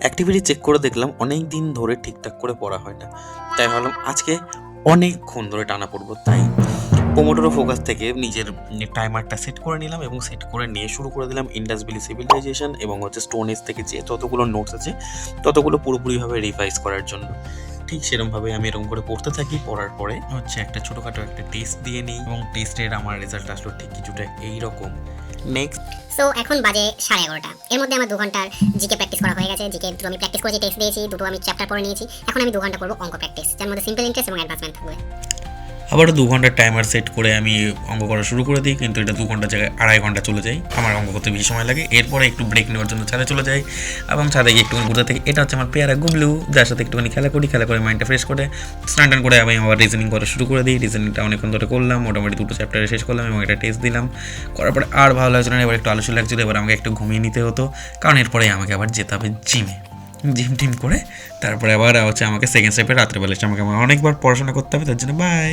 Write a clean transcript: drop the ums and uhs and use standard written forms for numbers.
Activity check করে দেখলাম অনেক দিন ধরে ঠিকঠাক করে পড়া হয় না, তাই ভাবলাম আজকে অনেকক্ষণ ধরে টানা পড়বো। তাই পোমোডোরো ফোকাস থেকে নিজের টাইমারটা সেট করে নিলাম এবং সেট করে নিয়ে শুরু করে দিলাম ইন্ডাস ভ্যালি সিভিলাইজেশন এবং স্টোন এজ থেকে যে যতগুলো নোটস আছে ততগুলো পুরোপুরিভাবে রিভাইজ করার জন্য। ঠিক সেরকমভাবে আমি এরকম করে পড়তে থাকি। পড়ার পরে একটা ছোটোখাটো একটা টেস্ট দিয়ে নিই এবং টেস্টের আমার রেজাল্ট আসলো ঠিক কিছুটা এইরকম। নেক্সট সো এখন বাজে 11:30। এর মধ্যে আমার 2 ঘন্টার জিকে প্র্যাকটিস করা হয়ে গেছে। জিকে দুটো আমি প্র্যাকটিস করেছি, টেক্সট দিয়েছি, দুটো আমি চ্যাপ্টার পড়ে নিয়েছি। এখন আমি 2 ঘন্টা করবো অঙ্ক প্র্যাকটিস, যার মধ্যে সিম্পল ইন্টারেস্ট এবং অ্যাডভান্সমেন্ট থাকবে। আবারও 2 ঘন্টার টাইমার সেট করে আমি অঙ্ক করা শুরু করে দিই, কিন্তু এটা 2 ঘন্টার জায়গায় 2.5 ঘন্টা চলে যায়। আমার অঙ্ক করতে বেশি সময় লাগে। এরপরে একটু ব্রেক নেওয়ার জন্য ছাদে চলে যাই এবং ছাদে গিয়ে একটুখানি ঘুরতে থাকি। এটা হচ্ছে আমার পেয়ারা গুবলু, যার সাথে একটুখানি খেলা করে মাইন্ডটা ফ্রেশ করে স্নান টান করে আমি আবার রিজনিং করা শুরু করে দিই। রিজনিংটা অনেকক্ষণ ধরে করলাম, মোটামুটি 2টো চ্যাপ্টারে শেষ করলাম এবং একটা টেস্ট দিলাম। করার পরে আর ভালো লাগছিল না, এবার একটু আলস্য লাগছিল। এবার আমাকে একটু ঘুমিয়ে নিতে হতো, কারণ এরপরে আমাকে আবার যেতে হবে জিমে। জিম টিম করে তারপরে আবার আমাকে সেকেন্ড স্টেপে রাত্রেবেলা আমাকে অনেকবার পড়াশোনা করতে হবে, তার জন্য বাই।